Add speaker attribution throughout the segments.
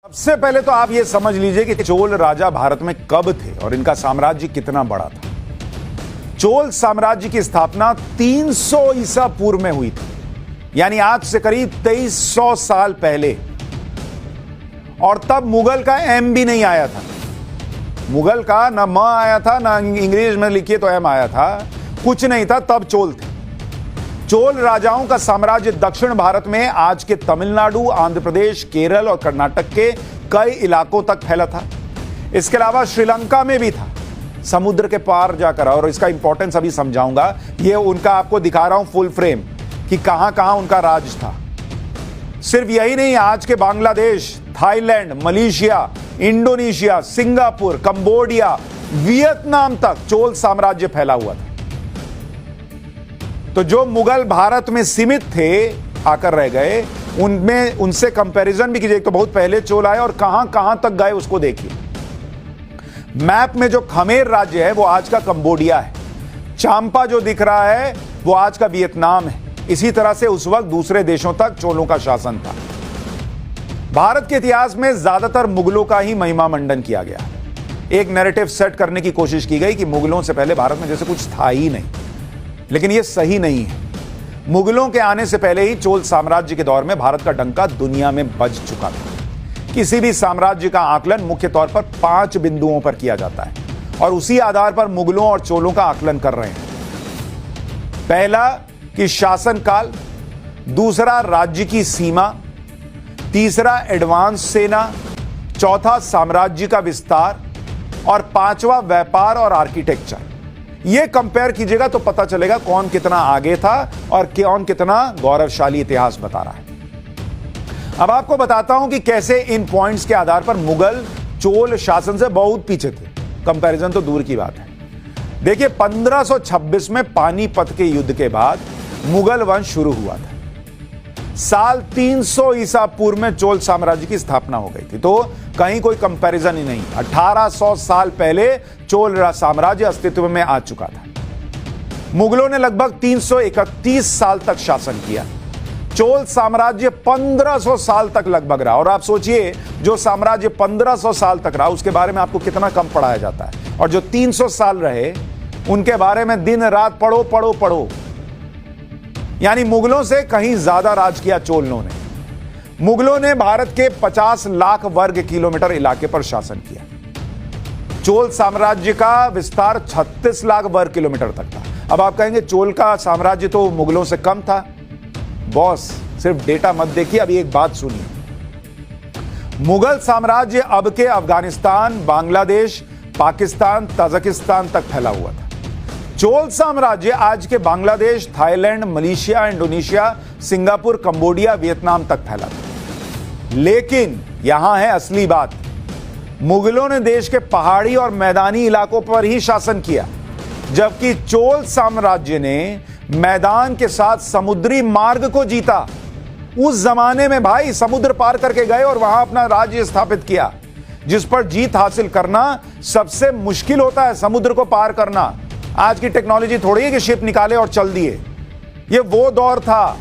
Speaker 1: सबसे पहले तो आप ये समझ लीजिए कि चोल राजा भारत में कब थे और इनका साम्राज्य कितना बड़ा था। चोल साम्राज्य की स्थापना 300 ईसा पूर्व में हुई थी, यानी आज से करीब 2300 साल पहले। और तब मुगल का एम भी नहीं आया था। मुगल का ना म आया था, ना इंग्लिश में लिखिए तो एम आया था, कुछ नहीं था, तब चोल थे। चोल राजाओं का साम्राज्य दक्षिण भारत में आज के तमिलनाडु, आंध्र प्रदेश, केरल और कर्नाटक के कई इलाकों तक फैला था। इसके अलावा श्रीलंका में भी था, समुद्र के पार जाकर। और इसका इंपॉर्टेंस अभी समझाऊंगा। ये उनका आपको दिखा रहा हूं फुल फ्रेम कि कहां कहां उनका राज था। सिर्फ यही नहीं, आज के Bangladesh, Thailand, Malaysia, Indonesia, Singapore, Cambodia, Vietnam तक चोल साम्राज्य फैला हुआ था। तो जो मुगल भारत में सीमित थे, आकर रह गए, उनमें उनसे कंपैरिजन भी कीजिए। तो बहुत पहले चोल आए और कहां कहां तक गए उसको देखिए। मैप में जो खमेर राज्य है वो आज का कंबोडिया है। चांपा जो दिख रहा है वो आज का वियतनाम है। इसी तरह से उस वक्त दूसरे देशों तक चोलों का शासन था। भारत के इतिहास में ज्यादातर मुगलों का ही महिमा मंडन किया गया। एक नैरेटिव सेट करने की कोशिश की गई कि मुगलों से पहले भारत में जैसे कुछ था ही नहीं, लेकिन यह सही नहीं है। मुगलों के आने से पहले ही चोल साम्राज्य के दौर में भारत का डंका दुनिया में बज चुका था। किसी भी साम्राज्य का आकलन मुख्य तौर पर 5 बिंदुओं पर किया जाता है और उसी आधार पर मुगलों और चोलों का आकलन कर रहे हैं। पहला कि शासन काल, दूसरा राज्य की सीमा, तीसरा एडवांस सेना, चौथा साम्राज्य का विस्तार और पांचवा व्यापार और आर्किटेक्चर। यह कंपेयर कीजिएगा तो पता चलेगा कौन कितना आगे था और कौन कितना गौरवशाली इतिहास बता रहा है। अब आपको बताता हूं कि कैसे इन पॉइंट्स के आधार पर मुगल चोल शासन से बहुत पीछे थे। कंपैरिजन तो दूर की बात है। देखिए, 1526 में पानीपत के युद्ध के बाद मुगल वंश शुरू हुआ था। साल 300 ईसा पूर्व में चोल साम्राज्य की स्थापना हो गई थी। तो कहीं कोई कंपैरिजन ही नहीं। 1800 साल पहले चोल साम्राज्य अस्तित्व में आ चुका था। मुगलों ने लगभग 331 साल तक शासन किया। चोल साम्राज्य 1500 साल तक लगभग रहा। और आप सोचिए, जो साम्राज्य 1500 साल तक रहा उसके बारे में आपको कितना कम पढ़ाया जाता है, और जो 300 साल रहे उनके बारे में दिन रात पढ़ो पढ़ो पढ़ो। यानी मुगलों से कहीं ज्यादा राज किया चोलों ने। मुगलों ने भारत के 50 लाख वर्ग किलोमीटर इलाके पर शासन किया। चोल साम्राज्य का विस्तार 36 लाख वर्ग किलोमीटर तक था। अब आप कहेंगे चोल का साम्राज्य तो मुगलों से कम था। बॉस, सिर्फ डेटा मत देखिए, अभी एक बात सुनिए। मुगल साम्राज्य अब के अफगानिस्तान, बांग्लादेश, पाकिस्तान, ताजिकिस्तान तक फैला हुआ था। चोल साम्राज्य आज के Bangladesh, Thailand, Malaysia, Indonesia, Singapore, Cambodia, Vietnam तक फैला था। लेकिन यहां है असली बात। मुगलों ने देश के पहाड़ी और मैदानी इलाकों पर ही शासन किया, जबकि चोल साम्राज्य ने मैदान के साथ समुद्री मार्ग को जीता। उस जमाने में भाई समुद्र पार करके गए और वहां अपना राज्य स्थापित किया, जिस पर जीत हासिल करना सबसे मुश्किल होता है, समुद्र को पार करना। आज की टेक्नोलॉजी थोड़ी है कि शिप निकाले और चल दिए। ये वो दौर था।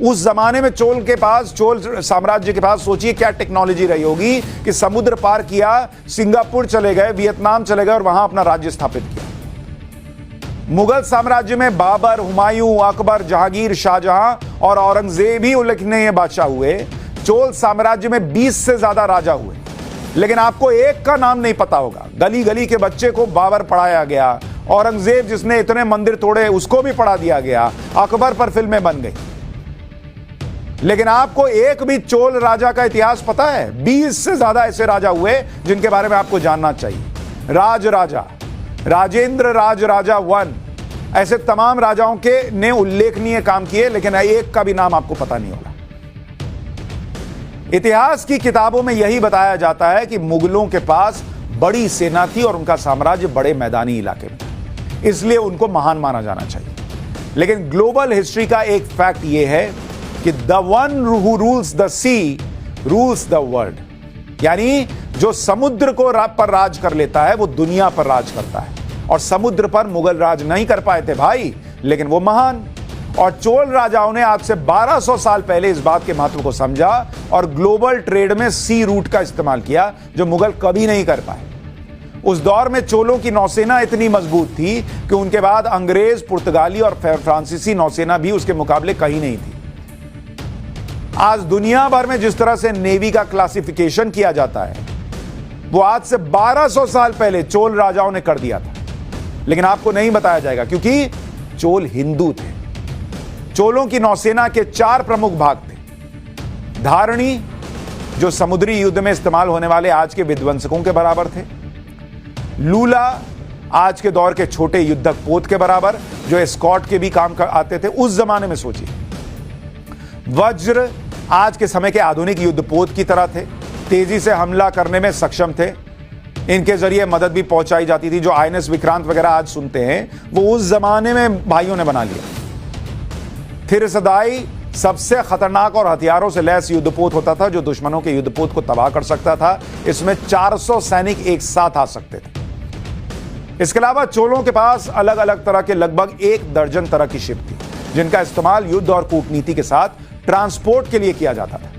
Speaker 1: उस जमाने में चोल साम्राज्य के पास सोचिए क्या टेक्नोलॉजी रही होगी कि समुद्र पार किया, सिंगापुर चले गए, वियतनाम चले गए और वहां अपना राज्य स्थापित किया। मुगल साम्राज्य में बाबर, हुमायूं, अकबर, जहांगीर, शाहजहां और औरंगजेब ही उल्लेखनीय बादशाह हुए। चोल साम्राज्य में 20 से ज्यादा राजा हुए, लेकिन आपको एक का नाम नहीं पता होगा। गली गली के बच्चे को बाबर पढ़ाया गया, औरंगजेब जिसने इतने मंदिर तोड़े उसको भी पढ़ा दिया गया, अकबर पर फिल्में बन गई। लेकिन आपको एक भी चोल राजा का इतिहास पता है? 20 से ज्यादा ऐसे राजा हुए जिनके बारे में आपको जानना चाहिए। राजा, राजेंद्र राजा 1, ऐसे तमाम राजाओं के ने उल्लेखनीय काम किए, लेकिन एक का भी नाम आपको पता नहीं होगा। इतिहास की किताबों में यही बताया जाता है कि मुगलों के पास बड़ी सेना थी और उनका साम्राज्य बड़े मैदानी इलाके में, इसलिए उनको महान माना जाना चाहिए। लेकिन ग्लोबल हिस्ट्री का एक फैक्ट यह है कि the one who rules the sea rules the world. यानी जो समुद्र को पर राज कर लेता है वो दुनिया पर राज करता है। और समुद्र पर मुगल राज नहीं कर पाए थे भाई, लेकिन वो महान और चोल राजाओं ने आज से 1200 साल पहले इस बात के महत्व को समझा और ग्लोबल ट्रेड में सी रूट का इस्तेमाल किया, जो मुगल कभी नहीं कर पाए। उस दौर में चोलों की नौसेना इतनी मजबूत थी कि उनके बाद अंग्रेज, पुर्तगाली और फ्रांसीसी नौसेना भी उसके मुकाबले कहीं नहीं थी। आज दुनिया भर में जिस तरह से नेवी का क्लासिफिकेशन किया जाता है, वो आज से 1200 साल पहले चोल राजाओं ने कर दिया था, लेकिन आपको नहीं बताया जाएगा क्योंकि चोल हिंदू थे। चोलों की नौसेना के 4 प्रमुख भाग थे। धारणी, जो समुद्री युद्ध में इस्तेमाल होने वाले आज के विध्वंसकों के बराबर थे। लूला, आज के दौर के छोटे युद्धक पोत के बराबर, जो एस्कॉर्ट के भी काम आते थे उस जमाने में। सोचिए, वज्र आज के समय के आधुनिक युद्धपोत की तरह थे, तेजी से हमला करने में सक्षम थे। इनके जरिए मदद भी पहुंचाई जाती थी। जो आईएनएस विक्रांत वगैरह आज सुनते हैं, वो उस जमाने में भाइयों ने बना लिया। फिर सदाई सबसे खतरनाक और हथियारों से लैस युद्धपोत होता था, जो दुश्मनों के युद्धपोत को तबाह कर सकता था। इसमें 400 सैनिक एक साथ आ सकते थे। इसके अलावा चोलों के पास अलग अलग तरह के लगभग 1 दर्जन तरह की शिप थी, जिनका इस्तेमाल युद्ध और कूटनीति के साथ ट्रांसपोर्ट के लिए किया जाता था।